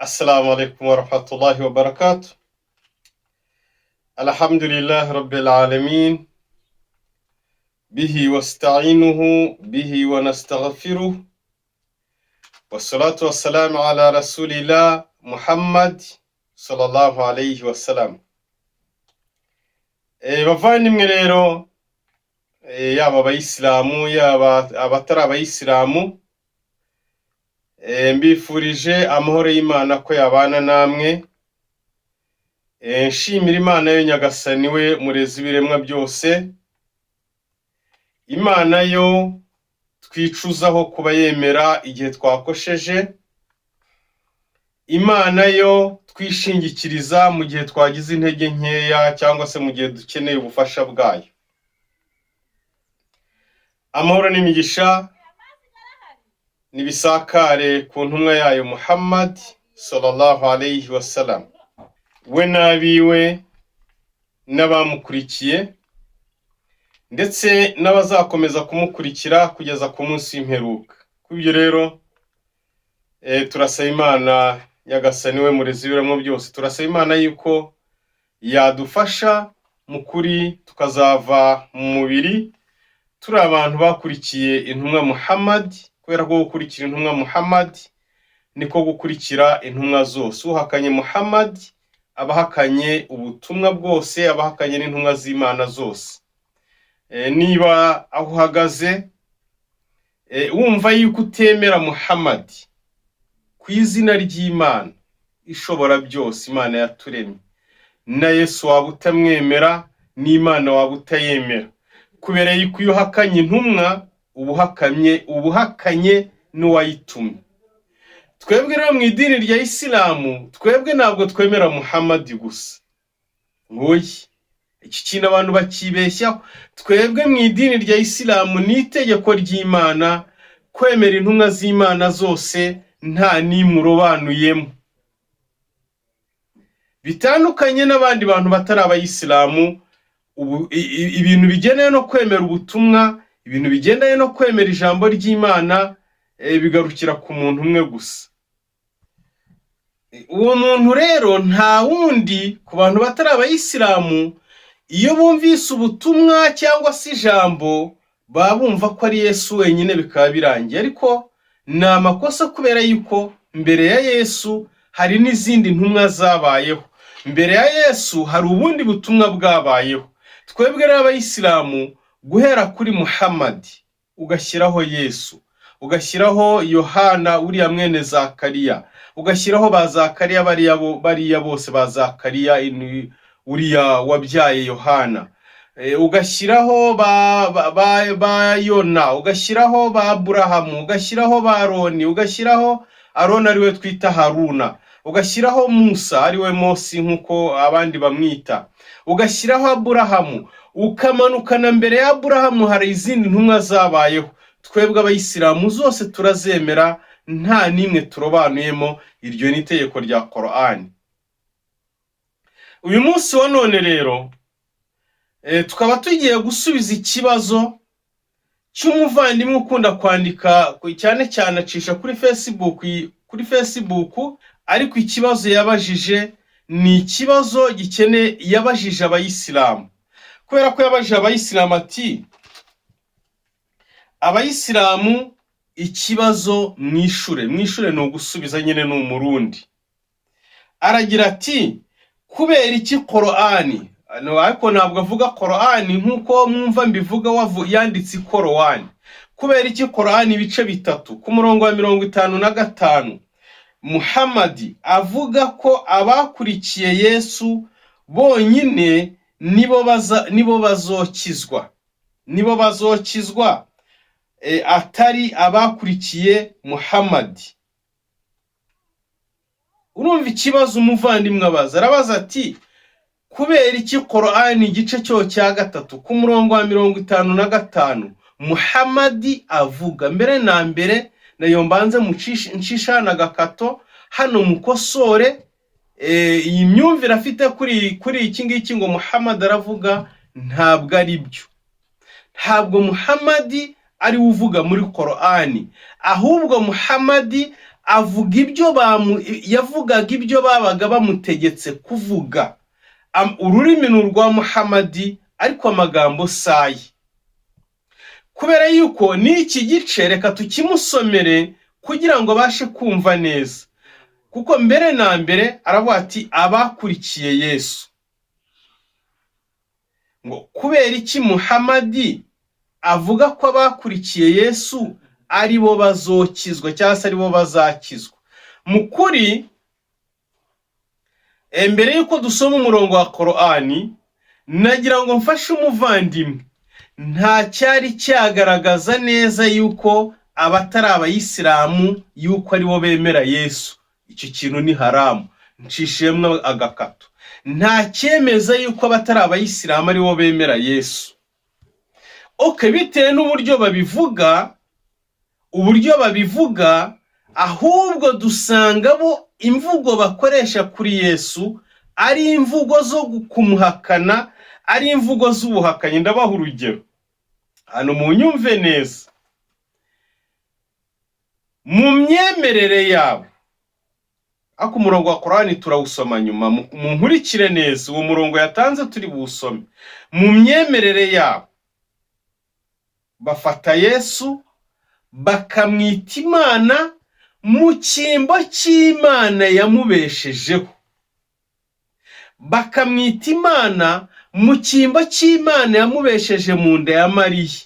السلام عليكم ورحمة الله وبركاته. الحمد لله رب العالمين، به واستعينه به ونستغفره، والصلاة والسلام على رسول الله محمد صلى الله عليه وسلم. bavandimwe rero, yaba abayisilamu yaba abatari abayisilamu, mbifurije amahoro y'Imana ko yabana namwe. Nshimira Imana yo Nyagasani, we murezi w'ibiremwa byose, Imana yo twicuzaho kuba yemera igihe twakosheje, Imana yo twishingikiriza mu gihe twagize intege nkeya cyangwa se mu gihe dukeneye ubufasha bwayo. Amahoro n'imigisha nibisakare ku ntumwa yayo Muhammad sallallahu alayhi wasallam, we n'abiwe n'abamukurikiye ndetse n'abazakomeza kumukurikira kugeza ku munsi w'imperuka. Kubyo rero turasaba Imana Nyagasani, we murezi w'ibiremwa byose, turasaba Imana yuko yadufasha mu kuri tukazava mu mubiri turi abantu bakurikiye intumwa Muhammad, kubera ko gukurikira intumwa Muhammad niko gukurikira intumwa zose. Uhakanye Muhammad abahakanye ubutumwa bwose, abahakanye n'intumwa z'Imana zose. Niba aho uhagaze wumva yuko utemera Muhammad ku izina ry'Imana ishobora byose, Imana yaturemye, na Yesu waba utamwemera, n'Imana waba utayemera, kubera yuko iyo uhakanye intumwa ubuhakanye n'uwayitumye. Twebwe rero mu idini rya Isilamu, twebwe ntabwo twemera Muhammad gusa. Ngoyi iki kintu abantu bakibeshyaho. Twebwe mu idini rya Isilamu ni itegeko ry'Imana kwemera intumwa z'Imana zose, nta n'imwe urobanuyemo. Bitandukanye n'abandi bantu batari abayisilamu, ibintu bigendanye no kwemera ubutumwa, ibintu bigendanye no kwemera ijambo ry'Imana bigarukira ku muntu umwe gusa. Uwo muntu rero nta wundi, ku bantu batari abayisilamu, iyo bumvise ubutumwa cyangwa se ijambo baba bumva ko ari Yesu wenyine bikaba birangiye. Ariko ni amakosa, kubera yuko mbere ya Yesu hari n'izindi ntumwa zabayeho. Mbere ya Yesu hari ubundi butumwa bwabayeho. Twebwe rero abayisilamu, guhera kuri Muhammad ugashyiraho Yesu, ugashyiraho Yohana uriya mwene Zakariya, ugashyiraho ba Zakariya bariya bose ba Zakariya uriya wabyaye Yohana, ugashyiraho ba Yona, ugashyiraho ba Aburahamu, ugashyiraho ba Aroni, ugashyiraho Aroni ariwe twita Haruna, ugashyiraho Musa ariwe Mose nkuko abandi bamwita, ugashyiraho Aburahamu, ukamanukana mbere ya Aburahamu hari izindi ntumwa zabayeho. Twebwe abayisilamu zose turazemera, nta n'imwe turobanuyemo. Iryo ni itegeko rya Qur'an. Uyu munsi wa none rero tukaba tugiye gusubiza ikibazo cy'umuvandimwe ukunda kwandika cyane cyane acisha kuri Facebook, ariko ikibazo yabajije ni ikibazo yabajije abayisilamu, kubera ko yabajije abayisilamu ati: abayisilamu ikibazo mwishure ni ugusubiza, nyine ni umurundi. Aragira ati: kubera iki Qur'ani, ariko ntabwo avuga Qur'ani nkuko mwumva mbivuga yanditse Qur'ani. Kubera iki Qur'ani ibice bitatu ku murongo wa 55 Muhammad avuga ko abakurikiye Yesu bonyine nibo bazokizwa, atari abakurikiye Muhammad. Urumva ikibazo umuvandimwe abaza? Arabaza ati: kubera iki Qur'ani igice cyo cya gatatu ku murongo wa 55 Muhammad avuga? Mbere na mbere nayo mbanze nshishana gakato hano mukosore iyi myumvire afite kuri iki ngiki ngo Muhammad aravuga, ntabwo ari byo. Ntabwo Muhammad ari uvuga muri Qur'ani, ahubwo Muhammad avuga yavugaga ibyo babaga bamutegetse kuvuga. Ururimi ni urwa Muhamadi ariko amagambo saye. Kubera yuko n'iki gice reka tukimusomere kugira ngo bashe kumva neza, kuko mbere na mbere aravuga ati abakurikiye Yesu. Ngo kubera iki Muhamadi avuga ko abakurikiye Yesu ari bo bazokizwa cyangwa se ari bo bazakizwa? Mukuri, mbere yuko dusoma umurongo wa Korani, nagira ngo mfashe umuvandimwe, nta cyari cyagaragaza neza yuko abatari abayisilamu yuko ari bo bemera Yesu. Icyo kintu ni haramu, ncishiyemwe agakato. Nta cyemeza yuko abatari abayisilamu ari bo bemera Yesu. Bitewe n'uburyo babivuga, ahubwo dusanga bo imvugo bakoresha kuri Yesu ari imvugo zo kumuhakana, ari imvugo z'ubuhakanyi. Ndabaha urugero hano mu nyumve neza. Mu myemerere yabo, ako umurongo wa Korani turawusoma nyuma, mu nkurikire neza uwo murongo yatanze turi buwusome. Mu myemerere yabo bafata Yesu bakamwita Imana mu cyimbo cy'Imana yamubeshejeho, bakamwita Imana mu cyimbo cy'Imana yamubesheje mu nda ya Mariya,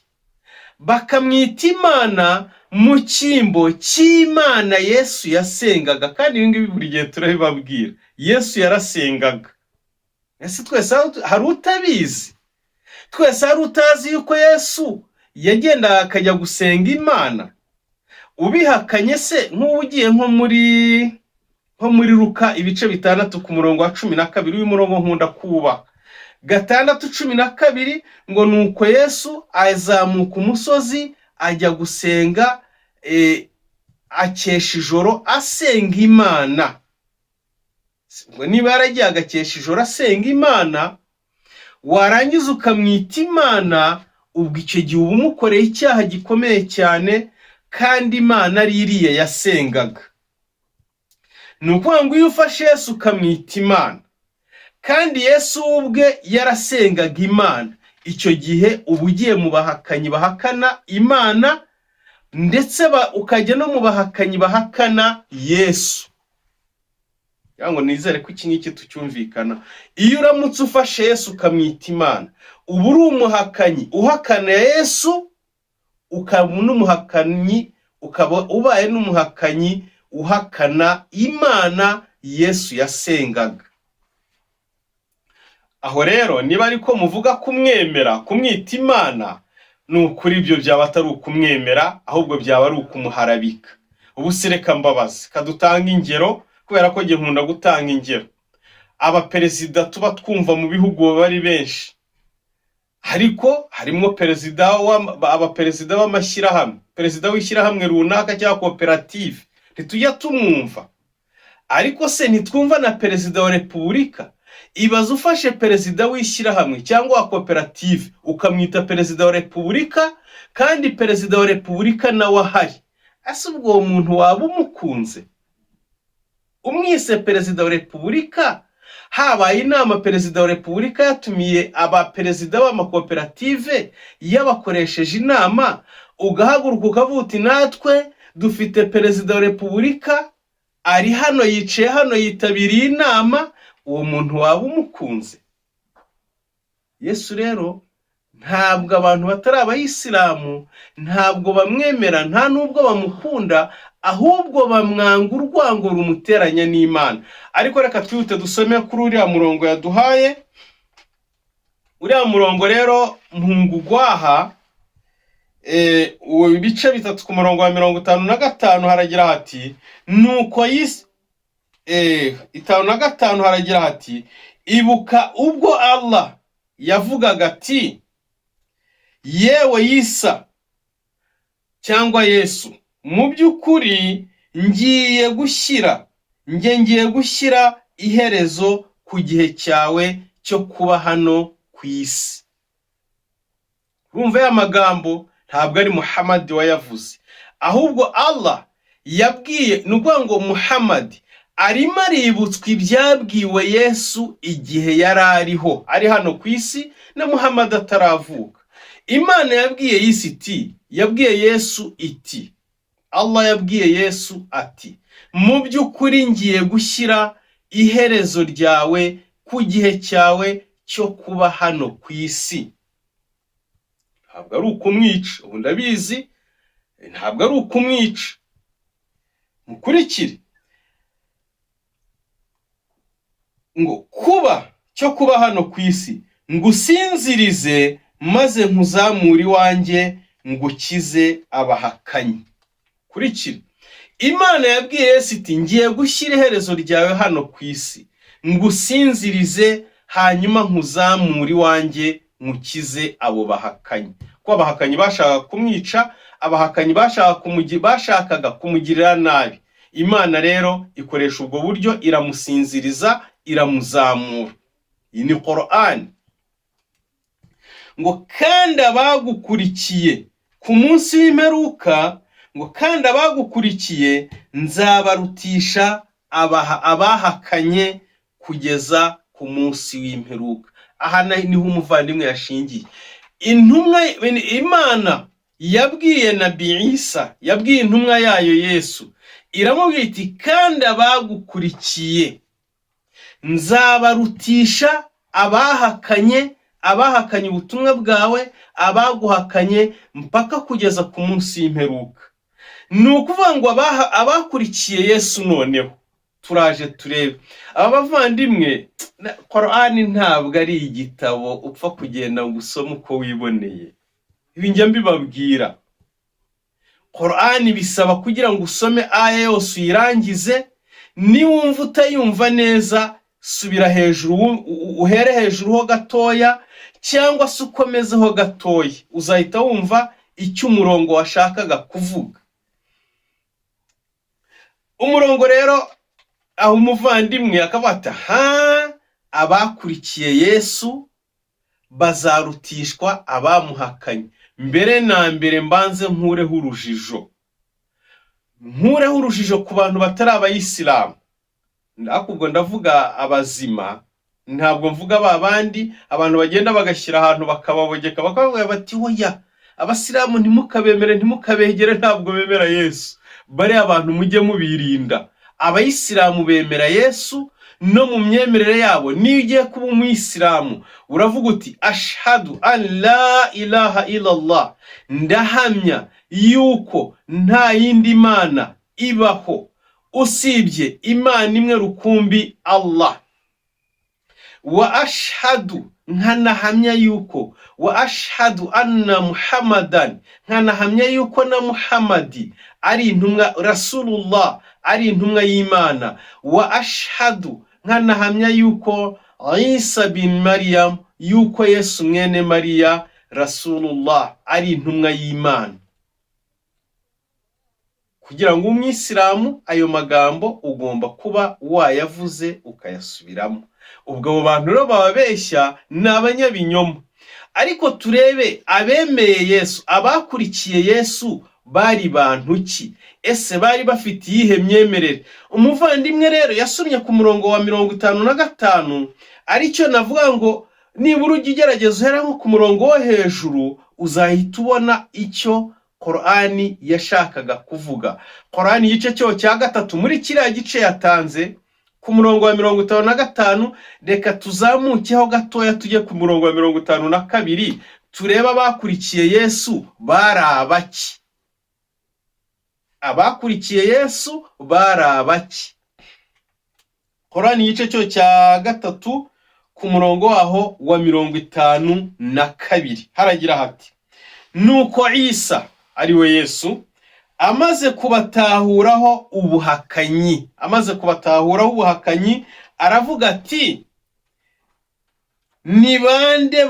bakamwita Imana mu cyimbo cy'Imana Yesu yasengaga. Kandi ibi ngibi buri gihe turabibabwira, Yesu yarasengaga. Ese twese hari utabizi? Twese hari utazi yuko Yesu yagenda akajya gusenga Imana? Ubihakanye se nk'ugiye nko muri Luka ibice 6 ku murongo wa 12, uyu murongo nkunda kuba 6:12, ngo nuko Yesu azamuka umusozi ajya gusenga, akesha ijoro asenga Imana. Ngo niba yaragiye agakesha ijoro asenga Imana, warangiza ukamwita Imana, ubwo icyo gihe uba umukoreye icyaha gikomeye cyane, kandi Imana ari iriya yasengaga. Ni ukuvuga ngo iyo ufashe Yesu ukamwita Imana, kandi Yesu ubwe yarasengaga Imana, icyo gihe uba ugiye mu bahakanyi bahakana Imana, ndetse ukajya no mu bahakanyi bahakana Yesu. Yango nizere ko iki ngiki tucyumvikana. Iyo uramutse ufashe Yesu ukamwita Imana, uba uri umuhakanyi uhakana Yesu, ukaba n'umuhakanyi, ukaba ubaye n'umuhakanyi uhakana Imana Yesu yasengaga. Aho rero niba ariko muvuga kumwemera, kumwita Imana, nukuri ibyo byaba atari ukumwemera, ahubwo byaba ari ukumuharabika. Ubu sereka mbabazi kadutanga ingero, kubera ko nge nkunda gutanga ingero. Abaperezida tuba twumva mu bihugu bari benshi, ariko harimo abaperezida b'amashyirahamwe, perezida w'ishyirahamwe runaka cyangwa koperative, ntitujya tumwumva. Ariko se ntitwumva na perezida wa repubulika? Ibaze ufashe perezida w'ishyirahamwe cyangwa wa koperative ukamwita perezida wa repubulika, kandi perezida wa repubulika nawe ahari. Ese ubwo uwo muntu waba umukunze? Umwise perezida wa repubulika, habaye inama perezida wa repubulika yatumiye abaperezida b'amakoperative, yabakoresheje inama, ugahaguruka ukavuga uti natwe dufite perezida wa repubulika ari hano, yicaye hano, yitabiriye inama, uwo muntu waba umukunze? Yesu rero ntabwo abantu batari abayisilamu, ntabwo bamwemera, nta nubwo bamukunda, ahubwo bamwanga urwango rumuteranya n'Imana. Ariko reka twihute dusome kuri uriya murongo yaduhaye. Uriya murongo rero mpungugwaha, ibice 3 ku murongo wa 55 haragira hati, nuko 55 haragira hati, ibuka ubwo Allah yavugaga ati, yewe Isa cyangwa Yesu, mu by'ukuri ngiye gushyira iherezo ku gihe cyawe cyo kuba hano ku isi. Urumva ya magambo ntabwo ari Muhammad wayavuze, ahubwo Allah yabwiye, nukuvuga ngo Muhammad arimo aributswa ibyabwiwe Yesu igihe yari ariho, ari hano ku isi na Muhammad ataravuka. Imana yabwiye Yesu iti, Allah yabwiye Yesu ati, mu by'ukuri ngiye gushyira iherezo ryawe ku gihe cyawe cyo kuba hano ku isi. Ntabwo ari ukumwica, ubu ndabizi, ntabwo ari ukumwica. Mukurikire ngo kuba cyo kuba hano ku isi, ngusinzirize maze nkuzamure iwanjye ngukize abahakanyi. Kurikire, Imana yabwiye Yesu iti, ngiye gushyira iherezo ryawe hano ku isi, ngusinzirize hanyuma nkuzamure iwanjye ngukize abo bahakanyi. Ko abahakanyi bashaka kumwica, abahakanyi bashakaga kumugirira nabi. Imana rero ikoresha ubwo buryo, iramusinziriza, iramuzamura. Iyi ni Qur'an. Ngo kandi abagukurikiye ku munsi w'imperuka, ngo kandi abagukurikiye nzabarutisha abahakanye kugeza ku munsi w'imperuka. Aha niho umuvandimwe yashingiye. Imana yabwiye Nabi Isa, yabwiye intumwa yayo Yesu, iramubwira iti kandi abagukurikiye nzabarutisha abahakanye ubutumwa bwawe, abaguhakanye mpaka kugeza ku munsi w'imperuka. Ni ukuvuga ngo abakurikiye Yesu noneho turaje turebe. Aba bavandimwe, Qur'ani ntabwo ari igitabo upfa kugenda gusoma uko wiboneye. Ibi njya mbibabwira. Qur'ani bisaba kugira ngo usome aya yose uyirangize, niwumva utayumva neza subira hejuru, uhere hejuru ho gatoya cyangwa se ukomezeho gatoya, uzahita wumva icyo umurongo washakaga kuvuga. Umurongo rero aho umuvandimwe akabata, abakurikiye Yesu bazarutishwa abamuhakanye. Mbere na mbere mbanze nkureho urujijo ku bantu batari abayisilamu. Ndakubwo ndavuga abazima, ntabwo mvuga babandi abantu bagenda bagashyira ahantu bakababogeka bakavuga bati hoya abasilamu ntimukabemere, ntimukabegere, ntabwo bemera Yesu. Bari abantu mujye mubirinda. Abayisilamu bemera Yesu no mu myemerere yabo. Niyo ugiye kuba umuyisilamu uravuga uti ashhadu an la ilaha illallah, ndahamya yuko nta yindi mana ibaho usibye Imana imwe rukumbi Allah. Wa ashhadu, nkanahamya yuko, wa ashhadu anna Muhammadan, nkanahamya yuko na Muhammadi ari intumwa, Rasulullah ari intumwa y'Imana. Wa ashhadu, nkanahamya yuko Isa bin Maryam, yuko Yesu mwene Mariya Rasulullah ari intumwa y'Imana. Kugira ngo umwisilamu ayo magambo ugomba kuba wayavuze ukayasubiramo. Ubwo abo bantu rero bababeshya ni abanyabinyoma. Ariko turebe abemeye Yesu, abakurikiye Yesu bari bantu ki? Ese bari bafite iyihe myemerere? Umuvandimwe rero yasomye ku murongo wa 55, aricyo navuga ngo nibura ujye ugerageza uhera nko ku murongo wo hejuru, uzahita ubona icyo Qur'ani yashakaga kuvuga. Qur'ani igice cyo cya 3 muri kiriya gice yatanze ku murongo wa 55. Reka tuzamukeho gatoya tujye ku murongo wa 52 tureba abakurikiye Yesu bari abaki. Abakurikiye Yesu bari abaki. Qur'ani igice cyo cya 3 ku murongo waho wa 52 haragira hati, nuko Isa ari we Yesu amaze kubatahuraho ubuhakanyi, aravuga ati, ni bande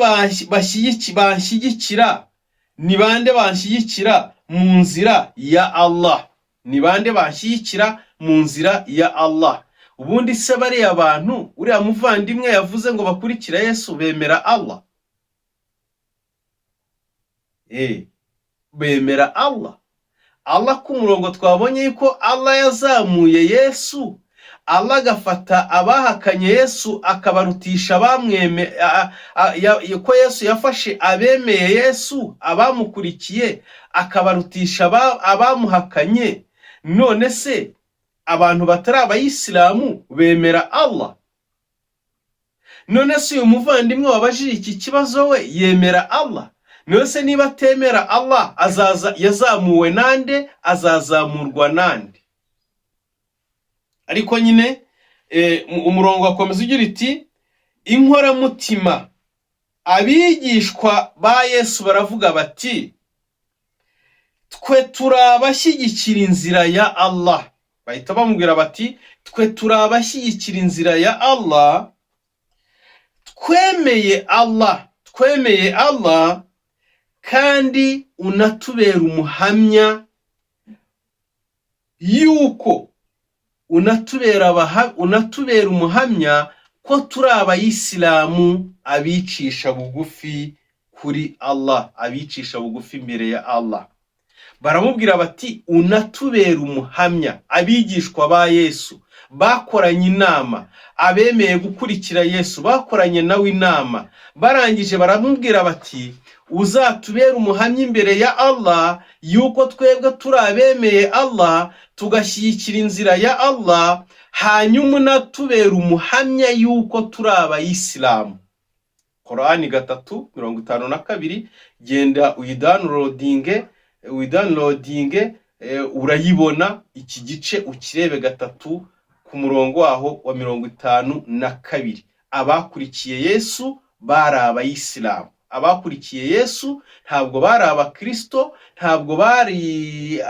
banshyigikira mu nzira ya Allah? Ni bande banshyigikira mu nzira ya Allah? Ubundi se bari abantu uriya muvandimwe yavuze ngo bakurikira Yesu bemera Allah? Bemera Allah. Allah ku murongo twabonye yuko Allah yazamuye Yesu, Allah agafata abahakanye Yesu akabarutisha bamweme, ko Yesu yafashe abemeye Yesu abamukurikiye akabarutisha abamuhakanye. None se abantu batari abayisilamu bemera Allah? None se uyu muvandimwe wabajije iki kibazo we yemera Allah? None se niba atemera Allah yazamuwe nande, azazamurwa nande? Ariko nyine umurongo wakomeza ugira iti inkoramutima abigishwa ba Yesu baravuga bati twe turabashyigikira inzira ya Allah. Bahita bamubwira bati twe turabashyigikira inzira ya Allah, twemeye Allah kandi unatubera umuhamya yuko unatubera umuhamya ko turi abayisilamu abicisha bugufi kuri Allah, abicisha bugufi imbere ya Allah. Baramubwira bati unatubera umuhamya. Abigishwa ba Yesu bakoranye inama, abemeye gukurikira Yesu bakoranye nawe inama, barangije baramubwira bati uzatubera umuhamya imbere ya Allah yuko twebwe turi abemeye Allah tugashyigikira inzira ya Allah, hanyuma unatubera umuhamya yuko turi abayisilamu. Korani 3:52 genda uyidownloadinge urayibona iki gice ukirebe 3 ku murongo waho wa 52. Abakurikiye Yesu bari abayisilamu. Abakurikiye Yesu ntabwo bari abakristo, ntabwo bari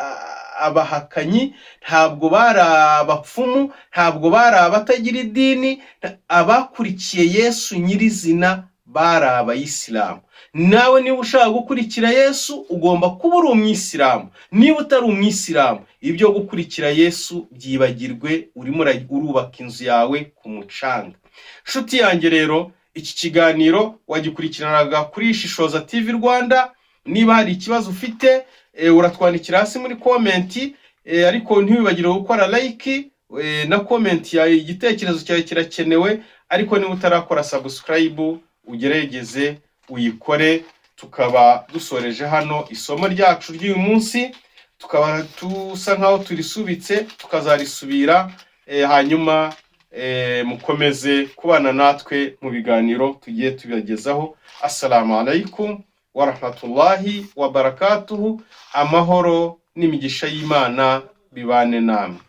abahakanyi, ntabwo bari abapfumu, ntabwo bari abatagira idini. Abakurikiye Yesu nyirizina bari abayisilamu. Nawe niba ushaka gukurikira Yesu ugomba kuba uri umwisilamu. Niba utari umwisilamu, ibyo gukurikira Yesu byibagirwe, urimo urubaka inzu yawe ku mucanga. Nshuti yanjye rero, iki kiganiro wagikurikiranaga kuri Shishoza TV Rwanda. Niba hari ikibazo ufite uratwandikira hasi muri comment, ariko ntiwibagire gukora like na comment yawe. Igitekerezo cyawe kirakenewe, ariko niba utarakora subscribe ugerageze uyikore. Tukaba dusoreje hano isomo ryacu ry'uyu munsi, tukaba tusa nkaho turisubitse, tukazarisubira hanyuma mukomeze kubana natwe mu biganiro tugiye tubagezaho. Assalamu alaikum wa rahmatullahi wa barakatuhu. Amahoro n'imigisha y'Imana bibane namwe.